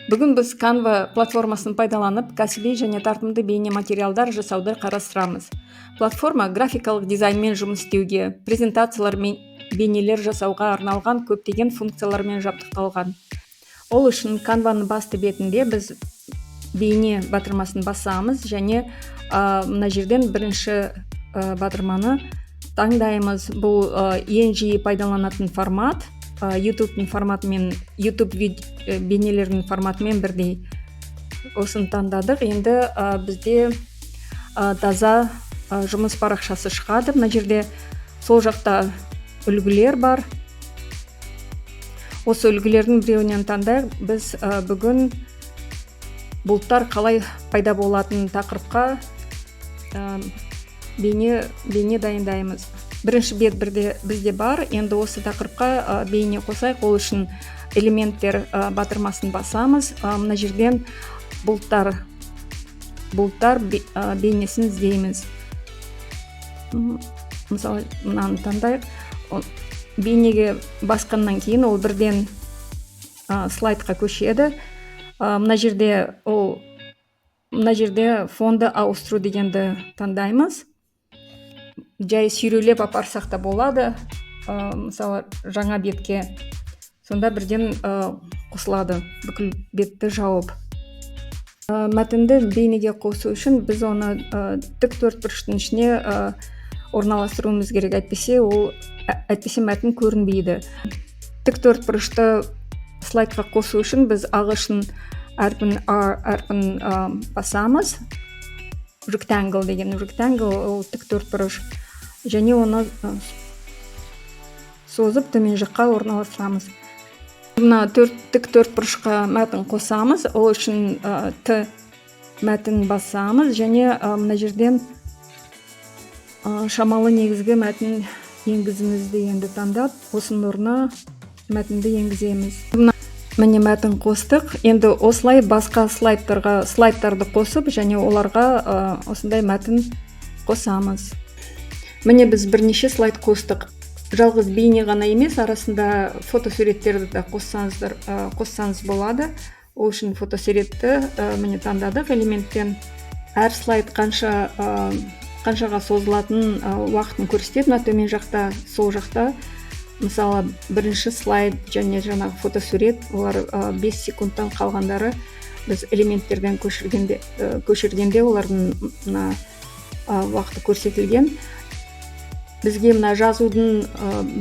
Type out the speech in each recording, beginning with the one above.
Бүгін біз Canva платформасын пайдаланып, кәсіби және тартымды бейне материалдар жасауды қарастырамыз. Платформа графикалық дизайнмен жұмыс істеуге, презентациялар мен бейнелер жасауға арналған көптеген функциялармен жабдықталған. Ол үшін Canva-ның басты бетінде біз бейне батырмасын басамыз және мына жерден бірінші батырманы таңдаймыз. Бұл ең жиі пайдаланатын формат. YouTube-ның форматымен, YouTube бейнелерінің форматымен бірдей. Осыны таңдадық. Енді бізде таза жұмыс парақшасы шығады. Мына жерде сол жақта үлгілер бар. Осы үлгілердің біреуінен таңдайық. Біз бүгін бұлттар қалай пайда болатын тақырыпқа бейне дайындаймыз. Бірінші бет бізде бар. Енді осы тақырыпқа бейне қосайық. Ол үшін элементтер батырмасын басамыз. Мына жерден бұлттар бейнесін іздейміз. Мысалы, мынаны таңдайық. Бейнеге басқаннан кейін ол бірден слайдқа көшеді. Мына жерде фонды ауыстыру дегенді таңдаймыз. Жай сүйрелеп апарсақ та болады. Мысалы, жаңа бетке сонда бірден қосылады, бүкіл бетті жауып. Мәтінді бейнеге қосу үшін біз оны тік төртбұрыштың ішіне орналастыруымыз керек. Әйтпесе мәтін көрінбейді. Тік төртбұрышты слайдқа қосу үшін біз ағылшын әрпін басамыз. Rectangle деген. Rectangle ол тік төртбұрыш. Және оны созып төмен жаққа орналастырамыз. Мына тік төртбұрышқа мәтін қосамыз. Ол үшін Т мәтін басамыз және мына жерден шамалы негізгі мәтін енгізіміз дегенді таңдап, осының орнына мәтінді енгіземіз. Міне мәтін қостық. Енді осылай басқа слайдтарды қосып және оларға осындай мәтін қосамыз. Міне біз бірнеше слайд қостық. Жалғыз бейне ғана емес, арасында фотосуреттерді де қоссаңыз болады. Ол үшін фотосуретті міне таңдадық элементтен. Әр слайд қаншаға созылатын уақытын көрсетеді. Төмен жақта, сол жақта. Мысалы, бірінші слайд және жаңағы фотосурет, олар 5 секундтан қалғандары біз элементтерден көшіргенде олардың уақыты көрсетілген. Бізге мына жазудың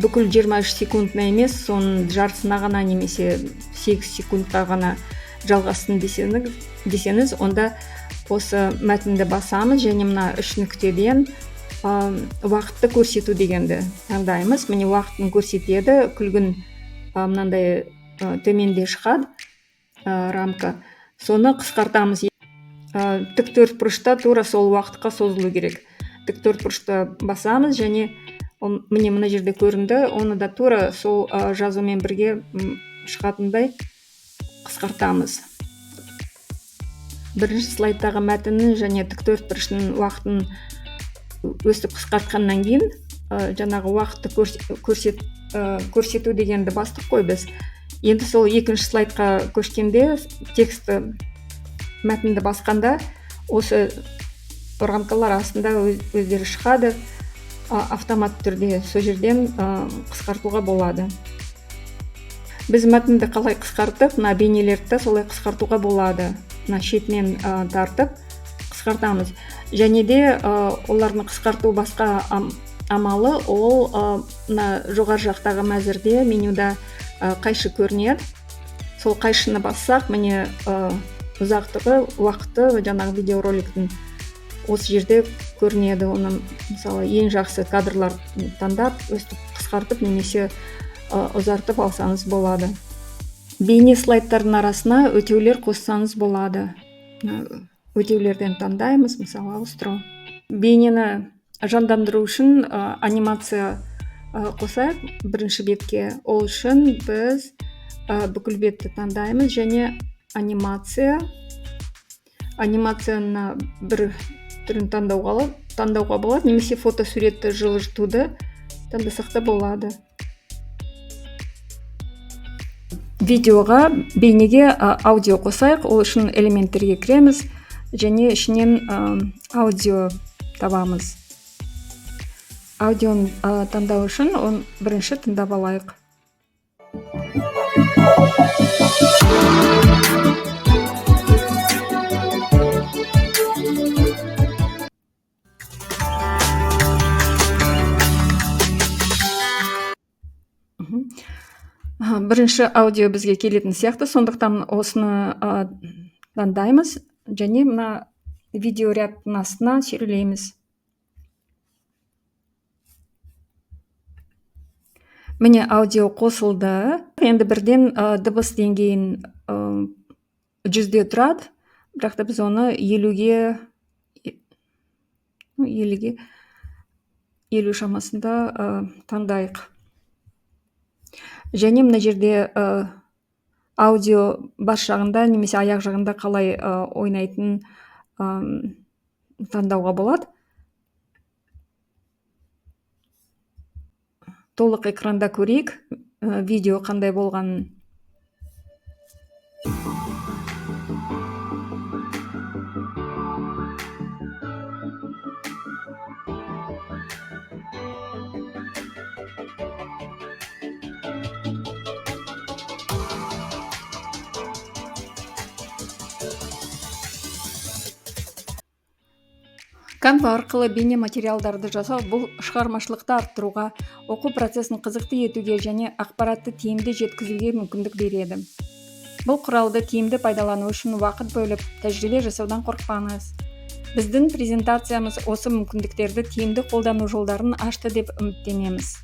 бүкіл 23 секундына емес, соның жартысына ғана немесе 8 секундқа ғана жалғасын десеңіз, онда осы мәтінді басамыз және мына 3 нүктеден уақытты көрсету дегенді таңдаймыз. Міне уақытын көрсетеді, күлгін мынандай төменде шығады рамка. Соны қысқартамыз. Тік төртбұрышта тура сол уақытқа созылу керек. Тік төртбұрышты басамыз және міне мына жерде көрінді. Оны да тура сол жазумен бірге шығатындай қысқартамыз. Бірінші слайдтағы мәтіннің және тік төртбұрыштың уақытын өстіп қысқартқаннан кейін жаңағы уақытты көрсету дегенді бастық қой біз. Енді сол екінші слайдқа көшкенде тексті мәтінді басқанда осы рамкалар астында өздері шығады. Автомат түрде сол жерден қысқартуға болады. Біз мәтінді қалай қысқартып, мына бейнелерді солай қысқартуға болады. Мына шетінен тартып қысқартамыз. Және де олардың қысқарту басқа амалы, ол мына жоғары жақтағы мәзірде менюда қайшы көрінеді. Сол қайшыны бассақ, міне ұзақтығы, уақыты жаңағы видеороликтің осы жерде көрінеді. Оны мысалы ең жақсы кадрлар таңдап, өстіп қысқартып немесе ұзартып алсаңыз болады. Бейне слайдтардың арасына өтеулер қоссаңыз болады. Өтеулерден таңдаймыз, мысалы ауыстыру. Бейнені жандандыру үшін анимация қосайық бірінші бетке. Ол үшін біз бүкіл бетті таңдаймыз және анимацияны бір түрін таңдауға болады, немесе фотосуретті жылжытуды таңдасақ та болады. видеоға бейнеге аудио қосайық. Ол үшін элементтерге кіреміз және ішінен аудио табамыз. Аудионы таңдау үшін оны бірінші тыңдап алайық. Бірінші аудио бізге келетін сияқты, сондықтан осыны таңдаймыз және мына видео рядтың астына сүйрелейміз. Міне аудио қосылды. Енді бірден дыбыс деңгейін 100-де тұрады, бірақ та біз оны 50-ге 50 шамасында таңдайық. Және мына жерде аудио бас жағында немесе аяқ жағында қалай ойнайтын таңдауға болады. Толық экранда көрейік видео қандай болғанын. Canva арқылы бейне материалдарды жасау бұл шығармашылықты арттыруға, оқу процесін қызықты етуге және ақпаратты тиімді жеткізуге мүмкіндік береді. Бұл құралды тиімді пайдалану үшін уақыт бөліп, тәжірибе жасаудан қорықпаңыз. Біздің презентациямыз осы мүмкіндіктерді тиімді қолдану жолдарын ашты деп үміттенеміз.